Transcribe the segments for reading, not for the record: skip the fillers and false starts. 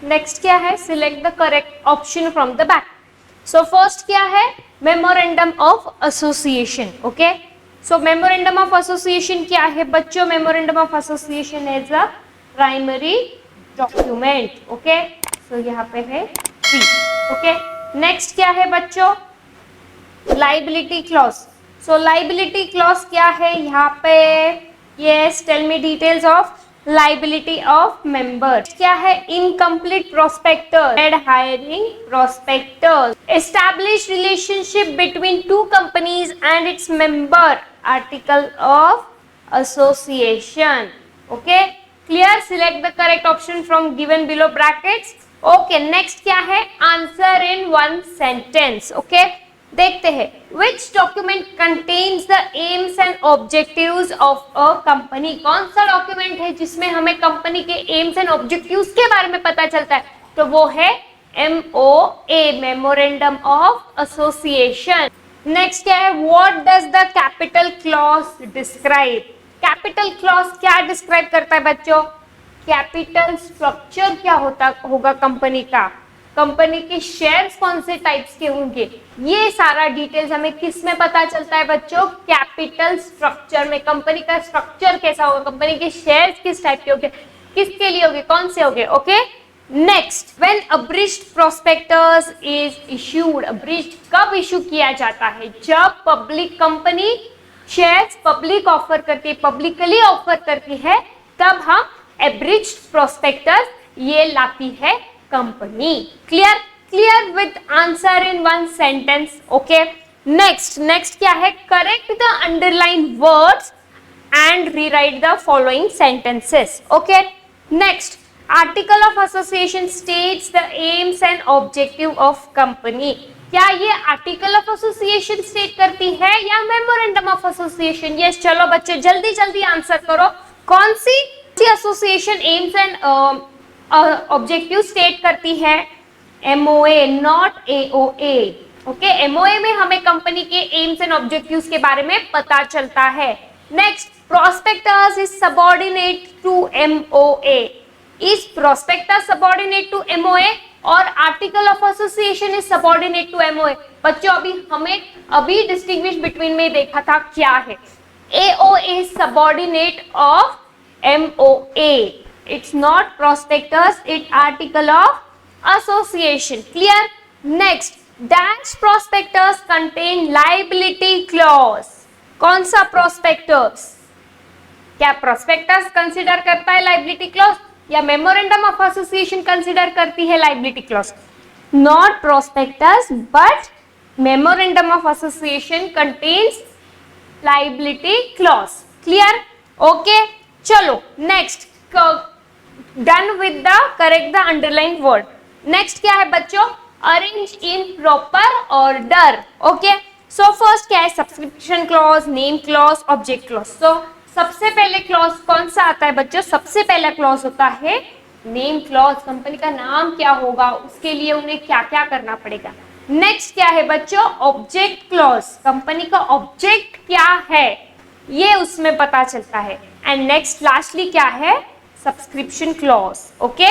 Next क्या है, select the correct option from the back. So first क्या है, memorandum of association. Okay, so memorandum of association क्या है बच्चों, memorandum of association is a primary document. Okay, so यहाँ पे है 3। ओके, नेक्स्ट क्या है बच्चों, liability clause. So liability clause क्या है यहाँ पे, yes tell me details of liability of members. क्या है, incomplete prospectus, red herring prospectus, establish relationship between two companies and its member, article of association. Okay, clear, select the correct option from given below brackets. Okay, next क्या है, answer in 1 sentence. Okay, देखते हैं, which document contains the aims and objectives of a company. कौन सा document है जिसमें हमें company के एम्स एंड ऑब्जेक्टिव्स के बारे में पता चलता है, तो वो है MOA, memorandum of association. Next क्या है, what does the capital clause describe. Capital clause क्या डिस्क्राइब करता है बच्चों, कैपिटल स्ट्रक्चर क्या होगा कंपनी का, कंपनी के शेयर्स कौन से टाइप्स के होंगे, ये सारा डिटेल्स हमें किस में पता चलता है बच्चों, कैपिटल स्ट्रक्चर में। कंपनी का स्ट्रक्चर कैसा होगा, कंपनी के शेयर्स किस टाइप के होंगे, किसके लिए होंगे, कौन से होंगे। Okay, next, when abridged prospectus is issued. Abridged कब इशू किया जाता है, जब public company shares public offer करती है, पब्लिकली ऑफर करती है, तब हम अब्रिज्ड प्रोस्पेक्टस ये लाती है company. Clear, clear with answer in 1 sentence. Okay, next क्या है, correct the underline words and rewrite the following sentences. Okay, next, article of association states the aims and objective of company. क्या ये article of association state करती है या memorandum of association. Yes, चलो बच्चे जल्दी जल्दी आंसर करो, कौन सी association aims and objective state करती है, MOA not AOA। Okay, MOA में हमें कंपनी के एम्स एंड ऑब्जेक्टिव्स के बारे में पता चलता है। Next, prospectus is subordinate to MOA। Is prospectus subordinate to MOA और article of association is subordinate to MOA। बच्चों अभी डिस्टिंग्विश बिटवीन में देखा था, क्या है, AOA is subordinate of MOA। It's not prospectus, it's article of association. Clear? Next, dash prospectus contain liability clause. कौन सा prospectus? क्या prospectus consider करता है liability clause या memorandum of association consider करती है liability clause? Not prospectus, but memorandum of association contains liability clause. Clear? Okay. चलो next, done with the correct the underline word. Next क्या है बच्चों, arrange in proper order. Okay, so first क्या है, subscription clause, name clause, object clause. सो सबसे पहले clause कौन सा आता है बच्चों, सबसे पहला क्लॉज होता है नेम क्लॉज। कंपनी का नाम क्या होगा, उसके लिए उन्हें क्या क्या करना पड़ेगा। नेक्स्ट क्या है बच्चों, ऑब्जेक्ट क्लॉज, कंपनी का ऑब्जेक्ट क्या है ये उसमें पता चलता है। एंड नेक्स्ट लास्टली क्या है, subscription clause. Okay,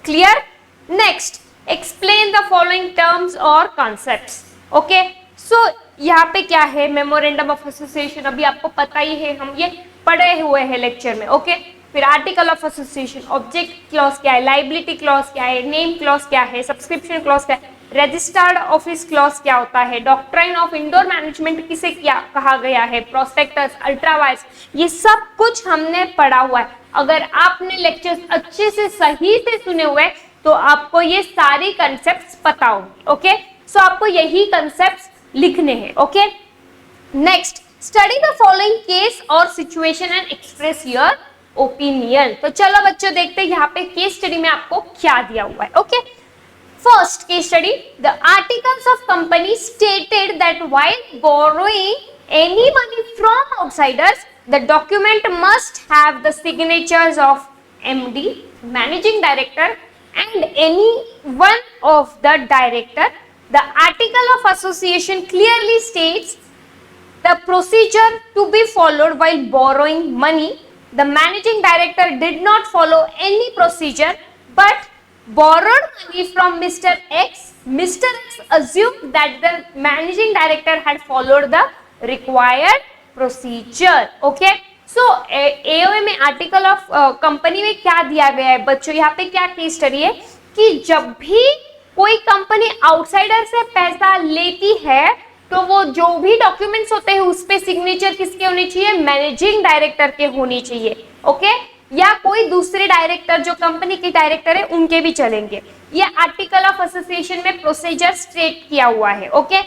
clear. Next, explain the following terms और कॉन्सेप्ट्स। ओके, सो यहाँ पे क्या है, मेमोरेंडम ऑफ एसोसिएशन अभी आपको पता ही है, हम ये पढ़े हुए हैं लेक्चर में। ओके, फिर article of association, object clause क्या है, लाइबिलिटी क्लॉज क्या है, नेम क्लॉज क्या है, सब्सक्रिप्शन क्लॉज क्या है, रजिस्टर्ड ऑफिस क्लॉज क्या होता है, डॉक्ट्राइन ऑफ इंडोर मैनेजमेंट किसे क्या कहा गया है, प्रोस्पेक्टस, अल्ट्रावाइज, ये सब कुछ हमने पढ़ा हुआ है। अगर आपने लेक्चर्स अच्छे से सही से सुने हुए तो आपको ये सारी कंसेप्ट्स पता होंगे। ओके, सो आपको यही कंसेप्ट्स लिखने हैं। Okay, next, study the following case और situation and express your opinion. तो चलो बच्चों देखते हैं यहाँ पे केस स्टडी में आपको क्या दिया हुआ है। Okay, first case study, the articles of company stated that while borrowing any money from outsiders the document must have the signatures of MD, managing director and any one of the director. The article of association clearly states the procedure to be followed while borrowing money. The managing director did not follow any procedure, but borrowed money from Mr. X. Mr. X assumed that the managing director had followed the required procedure. Okay. So AOA में article of company में क्या दिया गया है बच्चों, यहाँ पे क्या केस स्टडी है कि जब भी कोई कंपनी आउटसाइडर से पैसा लेती है तो वो जो भी डॉक्यूमेंट्स होते हैं उस पे सिग्नेचर किसके होनी चाहिए, मैनेजिंग डायरेक्टर के होनी चाहिए. ओके, या कोई दूसरे डायरेक्टर जो कंपनी के डायरेक्टर है उनके भी चलेंगे. ये आर्टिकल ऑफ एसोसिएशन में प्रोसीजर स्टेट किया हुआ है. ओके,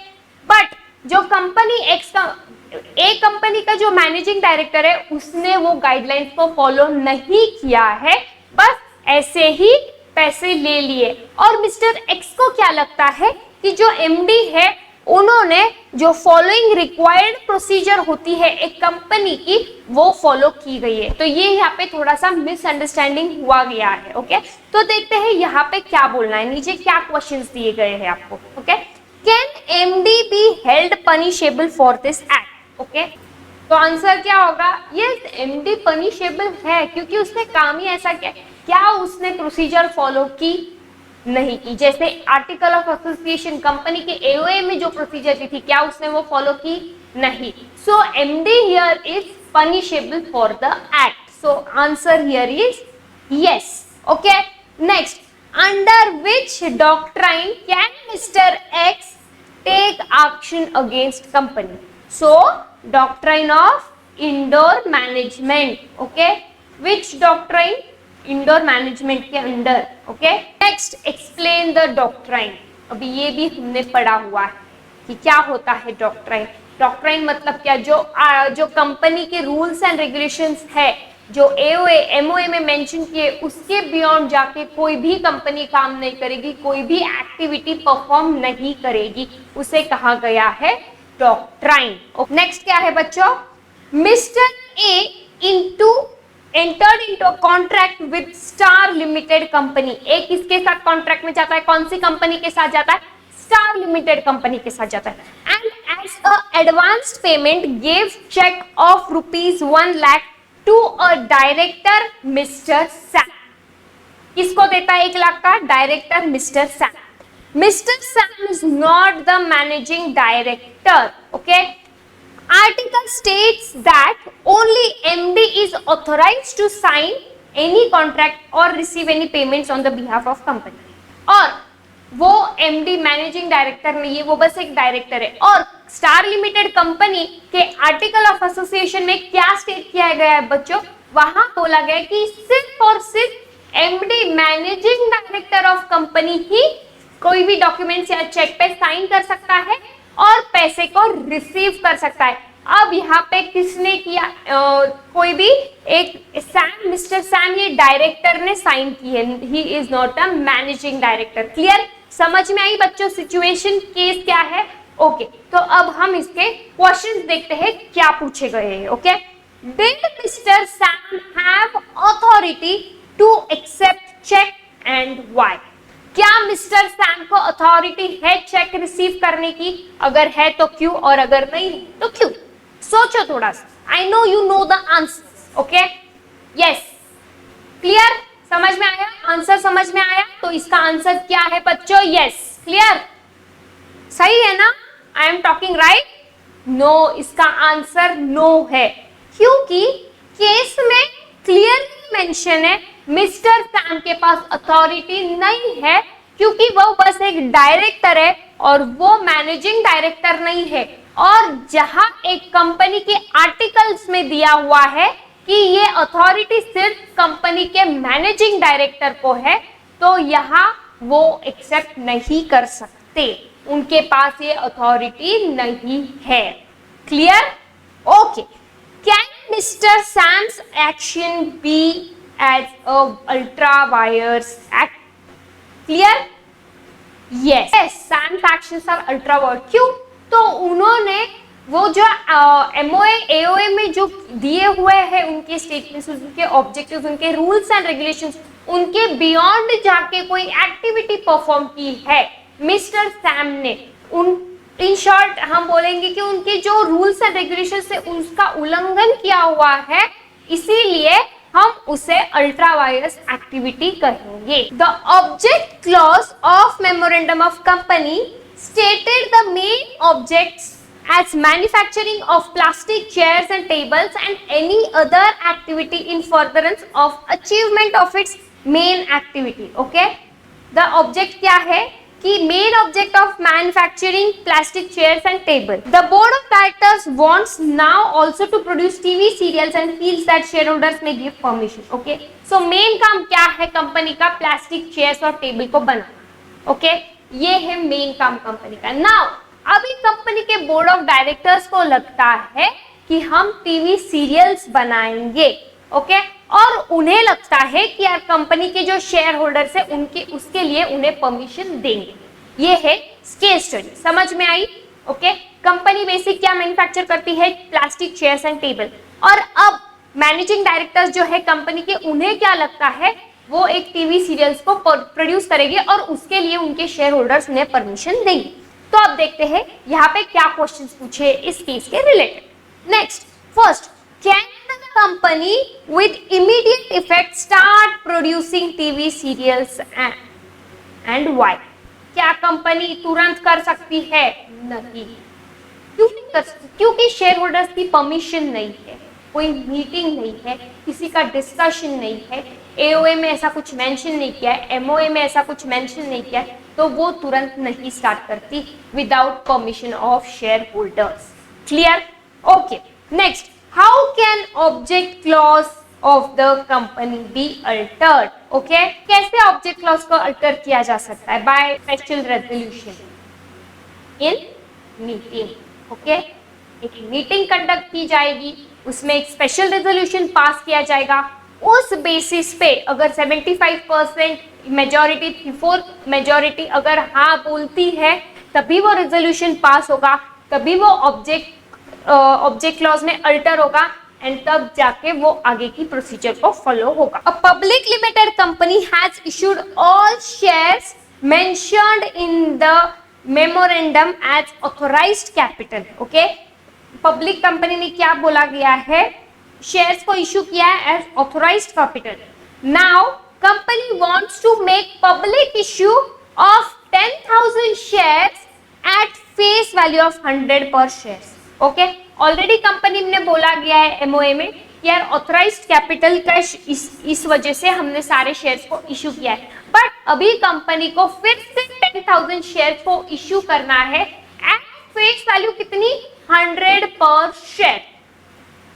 बट जो कंपनी एक्स का ए कंपनी का जो मैनेजिंग डायरेक्टर है उसने वो गाइडलाइंस को फॉलो नहीं किया है, बस ऐसे ही पैसे ले लिए. और मिस्टर एक्स को क्या लगता है कि जो एमडी है उन्होंने जो फॉलोइंग रिक्वायर्ड प्रोसीजर होती है एक कंपनी की वो फॉलो की गई है. तो ये यहाँ पे थोड़ा सा मिसअंडरस्टैंडिंग हुआ गया है. ओके, तो देखते हैं यहाँ पे क्या बोलना है, नीचे क्या क्वेश्चंस दिए गए हैं आपको. Okay, can MD be held punishable for this act. Okay, तो आंसर क्या होगा, यस एमडी पनिशेबल है क्योंकि उसने काम ही ऐसा किया. क्या उसने प्रोसीजर फॉलो की, नहीं की. जैसे आर्टिकल ऑफ एसोसिएशन कंपनी के एओए में जो प्रोसीजर थी क्या उसने वो फॉलो की, नहीं. So MD here is punishable for the act. So answer here is yes. Okay, next, under which doctrine can mister X take action against company. So doctrine of indoor management. Okay, which doctrine, indoor management के under. Okay, next explain the doctrine. अभी ये भी हमने पढ़ा हुआ है कि क्या होता है डॉक्ट्राइन. डॉक्ट्राइन मतलब क्या, जो कंपनी के रूल्स एंड रेगुलेशंस है जो एओए एमओए में मेंशन किए उसके बियॉन्ड जाके कोई भी कंपनी काम नहीं करेगी, कोई भी एक्टिविटी परफॉर्म नहीं करेगी, उसे कहा गया है डॉक्ट्राइन. नेक्स्ट क्या है बच्चों, mister A entered into a contract with Star Limited Company. एक किसके साथ कॉन्ट्रैक्ट में जाता है, कौन सी कंपनी के साथ जाता है, स्टार लिमिटेड कंपनी के साथ जाता है. And as a advanced payment give cheque of ₹1 lakh to a director mister Sam. किसको देता है 1 लाख का, director mister Sam. Mister Sam is not the managing director. Okay, article states that only MD is authorized to sign any contract or receive any payments on the behalf of company. और वो MD managing director नहीं है, वो बस एक director है. और star limited company के आर्टिकल ऑफ एसोसिएशन में क्या स्टेट किया गया है बच्चों, वहां बोला गया कि सिर्फ और सिर्फ MD managing director of company ही कोई भी डॉक्यूमेंट्स या चेक पे साइन कर सकता है और पैसे को रिसीव कर सकता है. अब यहाँ पे किसने किया, कोई भी एक सैम, मिस्टर सैम ये डायरेक्टर ने साइन की है, he is not a managing director. Clear, समझ में आई बच्चों सिचुएशन, केस क्या है. ओके, तो अब हम इसके क्वेश्चंस देखते हैं क्या पूछे गए हैं. Okay, did mister Sam have authority to accept cheque and why. क्या मिस्टर सैम को अथॉरिटी है चेक रिसीव करने की, अगर है तो क्यों, और अगर नहीं है तो क्यों. सोचो थोड़ा सा, I know you know the answer. Okay, yes, clear, समझ में आया, आंसर समझ में आया. तो इसका आंसर क्या है बच्चों, यस, क्लियर, सही है ना, I am talking right. No, इसका आंसर नो है क्योंकि केस में क्लियरली मेंशन है मिस्टर सैम के पास अथॉरिटी नहीं है क्योंकि वो बस एक डायरेक्टर है और वो मैनेजिंग डायरेक्टर नहीं है. और जहां एक कंपनी के आर्टिकल्स में दिया हुआ है कि ये अथॉरिटी सिर्फ कंपनी के मैनेजिंग डायरेक्टर को है, तो यहाँ वो एक्सेप्ट नहीं कर सकते, उनके पास ये अथॉरिटी नहीं है. Clear, okay. Can mister Sam's action be as a ultra vires act. Clear, yes, Sam's actions are ultra vires. क्यों, तो उन्होंने वो जो एमओए एओए में जो दिए हुए हैं उनके स्टेटमेंट्स, उनके ऑब्जेक्टिव्स, उनके रूल्स एंड रेगुलेशंस, उनके बियॉन्ड जाके कोई एक्टिविटी परफॉर्म की है मिस्टर सैम ने. इन शॉर्ट हम बोलेंगे कि उनके जो रूल्स एंड रेगुलेशंस है उसका उल्लंघन किया हुआ है, इसीलिए हम उसे अल्ट्रा वायरस एक्टिविटी कहेंगे। The object clause of memorandum of company stated the main objects as manufacturing of plastic chairs and tables and any other activity in furtherance of achievement of its main activity. Okay, the object क्या है कि main object of manufacturing plastic chairs and table. The board of directors wants now also to produce TV serials and feels that shareholders may give permission. Okay, so main काम क्या है company का? Plastic chairs और table को बनाना। Okay, ये है main काम company का। नाउ अभी कंपनी के बोर्ड ऑफ डायरेक्टर्स को लगता है कि हम टीवी सीरियल्स बनाएंगे। ओके, और उन्हें लगता है कि यार कंपनी के जो शेयर होल्डर्स है उनके उसके लिए उन्हें परमिशन देंगे। ये है केस स्टडी, समझ में आई? ओके, कंपनी बेसिक क्या मैन्युफैक्चर करती है? Plastic chairs and table. और अब मैनेजिंग डायरेक्टर्स जो है कंपनी के, उन्हें क्या लगता है? वो एक टीवी सीरियल्स को प्रोड्यूस करेंगे और उसके लिए उनके शेयर होल्डर्स उन्हें परमिशन देंगे। तो अब देखते हैं यहाँ पे क्या क्वेश्चंस पूछे इस केस के related. Next, first, can the company with immediate effect start producing TV serials and why? क्या कंपनी तुरंत कर सकती है? नहीं। क्यों नहीं कर सकती? क्योंकि शेयर होल्डर्स की परमिशन नहीं है, कोई मीटिंग नहीं है, किसी का डिस्कशन नहीं है, एओए में ऐसा कुछ मेंशन नहीं किया है, एमओए में ऐसा कुछ मेंशन नहीं किया है, तो वो तुरंत नहीं स्टार्ट करती without permission of share holders. Clear? Okay, next, how can object clause of the company be altered? Okay, कैसे ऑब्जेक्ट क्लॉज को अल्टर किया जा सकता है? By special resolution in meeting. Okay, एक मीटिंग कंडक्ट की जाएगी, उसमें एक स्पेशल रेजोल्यूशन पास किया जाएगा। उस बेसिस पे अगर 75% मेजॉरिटी, 3/4 मेजॉरिटी अगर हाँ बोलती है तभी वो रेजोल्यूशन पास होगा, तभी वो ऑब्जेक्ट क्लॉज में अल्टर होगा एंड तब जाके वो आगे की प्रोसीजर को फॉलो होगा। A public limited company has issued all shares mentioned in the memorandum as authorised capital. Okay, public company ने क्या बोला गया है? शेयर्स को इशू किया है as authorised capital. Now company wants to make public issue of 10,000 shares at face value of 100 per shares. Okay, already company ने बोला गया है एमओए में यार ऑथोराइज्ड कैपिटल का इस वजह से हमने सारे शेयर्स को इशू किया है, बट अभी कंपनी को फिर से 10,000 शेयर्स को इशू करना है एट फेस वैल्यू कितनी? 100 per share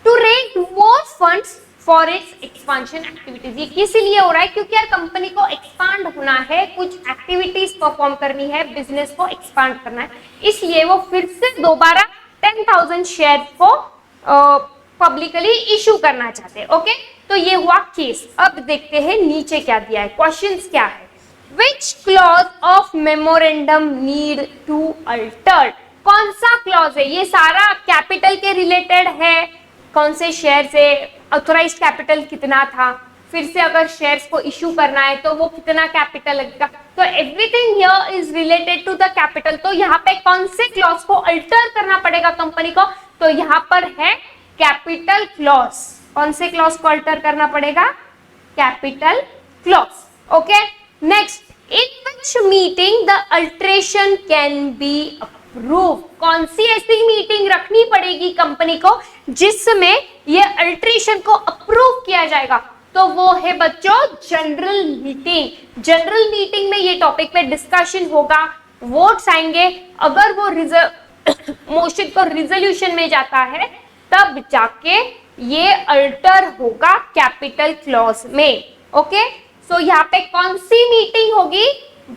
to raise more funds for its expansion activities. ये किस लिए हो रहा है? क्योंकि यार कंपनी को एक्सपांड होना है, कुछ एक्टिविटीज परफॉर्म करनी है, बिजनेस को एक्सपांड करना है, इसलिए वो फिर से दोबारा 10,000 शेयर को पब्लिकली इशू करना चाहते हैं। ओके, तो ये हुआ केस। अब देखते हैं नीचे क्या दिया है, क्वेश्चंस क्या है। Which clause of memorandum need to alter? कौन सा क्लॉज है? ये सारा कैपिटल के रिलेटेड है, कौन से शेयर से, ऑथोराइज्ड कैपिटल कितना था, फिर से अगर शेयर्स को इशू करना है तो वो कितना कैपिटल लगेगा, तो everything here is related to the capital. तो यहाँ पे कौन से क्लॉज को अल्टर करना पड़ेगा कंपनी को? तो यहाँ पर है कैपिटल क्लॉज। कौन से क्लॉज को अल्टर करना पड़ेगा? Capital clause. Okay, next, in which meeting the alteration can be approve? कौन सी ऐसी मीटिंग रखनी पड़ेगी कंपनी को जिसमें ये अल्टरेशन को अप्रूव किया जाएगा? तो वो है बच्चों जनरल मीटिंग। जनरल मीटिंग में ये टॉपिक पे डिस्कशन होगा, वोट्स आएंगे, अगर वो मोशन को रिजोल्यूशन में जाता है तब जाके ये अल्टर होगा कैपिटल क्लॉज में। ओके, सो यहाँ पे कौन सी मीटिंग होगी?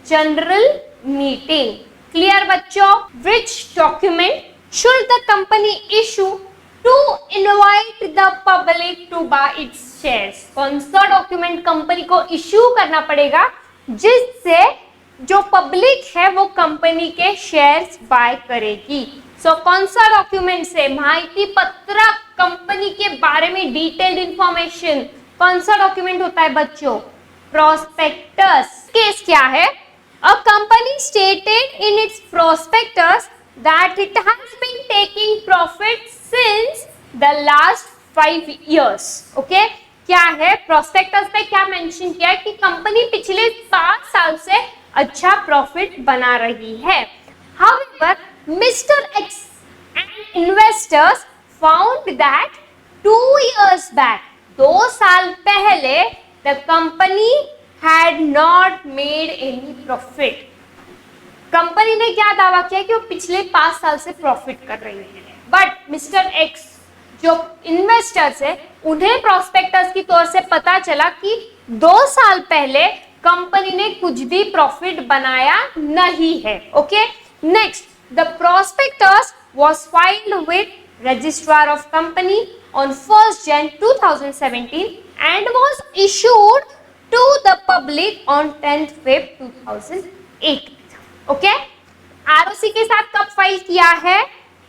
General meeting. क्लियर बच्चों? Which document should the company issue to invite the public to buy its shares? कौन सा डॉक्यूमेंट कंपनी को इशू करना पड़ेगा जिससे जो पब्लिक है वो कंपनी के शेयर्स बाय करेगी? सो कौन सा डॉक्यूमेंट से? माहिती पत्रक, कंपनी के बारे में डिटेल्ड इंफॉर्मेशन। कौन सा डॉक्यूमेंट होता है बच्चों? प्रोस्पेक्टस। केस क्या है? A company stated in its prospectus that it has been taking profit since the last 5 years. Okay, क्या है, प्रोस्पेक्टस में क्या मेंशन किया है कि कंपनी पिछले 5 साल से अच्छा प्रॉफिट बना रही है. However, Mr. X and investors found that 2 years back, 2 साल पहले, the company had not made any profit. Company ने क्या दावा किया कि वो पिछले 5 साल से प्रॉफिट कर रही है. बट मिस्टर एक्स जो इन्वेस्टर्स है उन्हें प्रोस्पेक्टस की तौर से पता चला कि 2 साल पहले कंपनी ने कुछ भी प्रॉफिट बनाया नहीं है. Okay, next, the prospectus was filed with registrar of company on 1st Jan 2017 and was issued to the public on 10th Feb 2018. Okay, ROC के साथ कब फाइल किया है,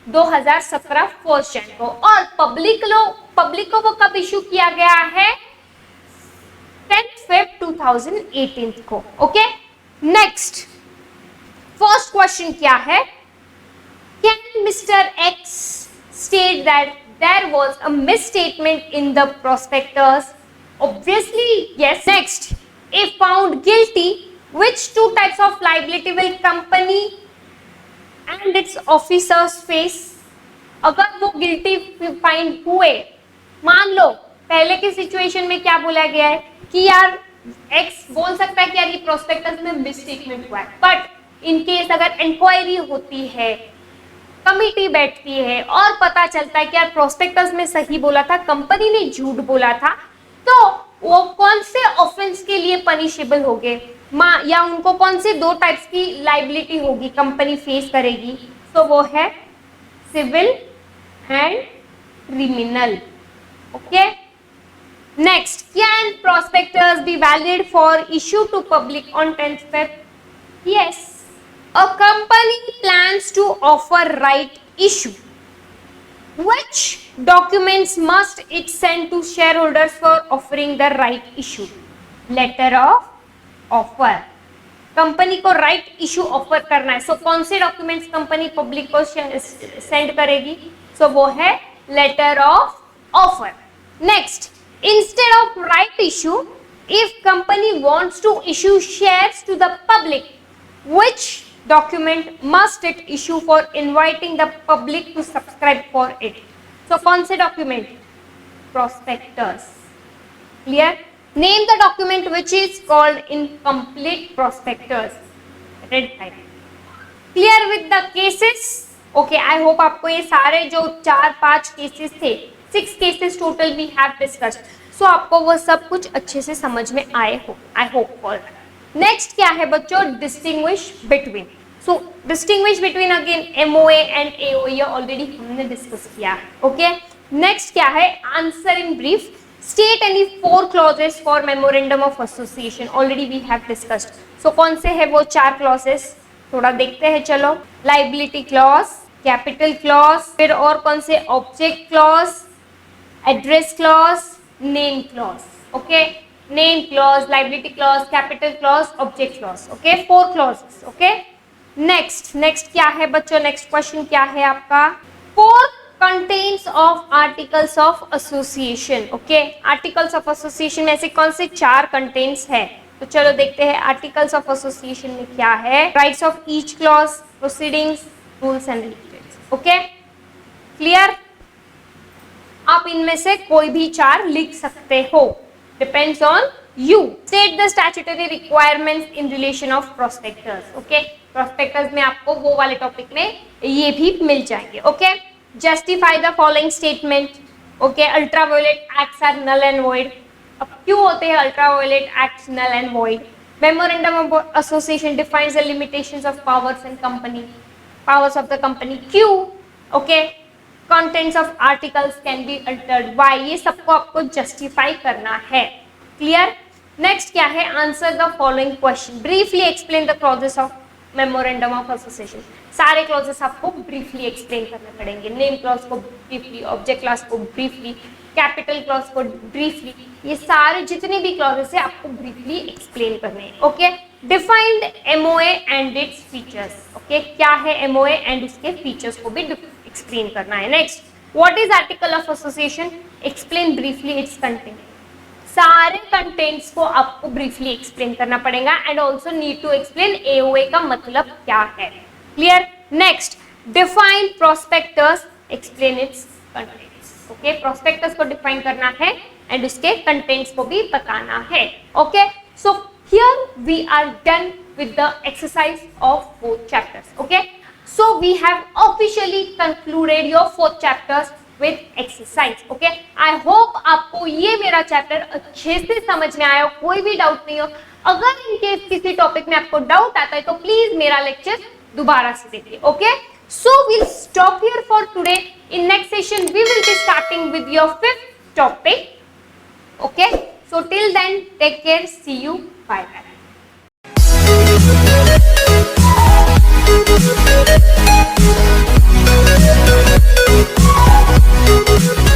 2017 1st Jan को, और पब्लिक को वो कब इशू किया गया है, 10th Feb 2018 को. ओके, नेक्स्ट, फर्स्ट क्वेश्चन क्या है, can mister X state that there was a misstatement in the prospectus? Obviously yes. Next, if found guilty, which 2 types of liability will company and its officers face? अगर वो guilty find हुए, मान लो पहले की situation में क्या बोला गया है कि यार एक्स बोल सकता है कि यार ये प्रोस्पेक्टस में मिसस्टेटमेंट हुआ है, बट इन केस अगर इंक्वायरी होती है, कमिटी बैठती है और पता चलता है कि यार प्रोस्पेक्टस में सही बोला था, कंपनी ने झूठ बोला था, तो वो कौन से ऑफेंस के लिए पनिशेबल होंगे, या उनको कौन से 2 टाइप्स की लाइबिलिटी होगी कंपनी फेस करेगी? तो वो है civil and criminal. Okay, next, can prospectus be valid for issue to public on 10th Feb? Yes. A company plans to offer right issue. Which documents must it send to shareholders for offering the right issue? Letter of offer. Company को right issue offer करना है, so कौन से documents company public को send करेगी? So वो है letter of offer. Next, instead of right issue, if company wants to issue shares to the public, which document must it issue for inviting the public to subscribe for it? So कौन से document? Prospectus. Clear? Name the document which is called incomplete prospectus. Red type. Clear with the cases? Okay, I hope आपको ये सारे जो 4-5 cases थे, 6 cases total we have discussed. So आपको वो सब कुछ अच्छे से समझ में आए हो. I hope for that. Next क्या है बच्चों, distinguish between. So distinguish between again MOA and AOA already हमने डिस्कस किया. ओके, नेक्स्ट क्या है, answer in brief, state any 4 clauses for memorandum of association. Already we have discussed. So कौन से है वो 4 क्लॉजेस, थोड़ा देखते हैं. चलो, लाइबिलिटी क्लॉज, कैपिटल क्लॉज, फिर और कौन से, object clause, address clause, name clause. Okay, name clause, liability clause, capital clause, object clause. Okay, 4 clauses. Okay, next क्या है बच्चों, next question क्या है आपका, 4 contains of articles of association. Okay, articles of association में से कौन से 4 contains है? तो चलो देखते हैं articles of association में क्या है. rights of each clause, proceedings, rules and regulations. Okay, clear? आप इनमें से कोई भी 4 लिख सकते हो. Depends on you. State the statutory requirements in relation of prospectus. Okay, prospectus में आपको वो वाले टॉपिक में ये भी मिल जाएंगे. Okay, justify the following statement. Okay, ultraviolet acts are null and void. अब क्यों होते हैं ultraviolet acts null and void? Memorandum of association defines the limitations of powers of the company. Q. Okay, contents of articles can be altered. Why? ये सबको आपको justify करना है. Clear? Next क्या है, answer the following question. Briefly explain the clauses of memorandum of association. सारे clauses आपको briefly explain करने पड़ेंगे. Name clause को briefly, object clause को briefly, capital clause को briefly. ये सारे जितने भी clauses है आपको briefly explain करने हैं. Okay? Defined MOA and its features. Okay? क्या है MOA and उसके features को भी explain करना है. Next, what is article of association? Explain briefly its content. सारे कंटेंट्स को आपको ब्रीफली एक्सप्लेन करना पड़ेगा and also need to explain AOA का मतलब क्या है. Clear. Next, define prospectus, explain its contents. Okay, prospectus को डिफाइन करना है एंड उसके कंटेंट्स को भी बताना है. Okay, so here we are done with the exercise of 4 chapters. Okay, so we have officially concluded your 4 chapters with exercise. Okay, I hope आपको ये मेरा चैप्टर अच्छे से समझ में आया हो, कोई भी डाउट नहीं हो. अगर इनकेस किसी टॉपिक में आपको डाउट आता है तो प्लीज मेरा लेक्चर दोबारा से देखिए. Okay, so we'll stop here for today. In next session we will be starting with your 5th topic. Okay, so till then take care, see you, bye bye. We'll be right back.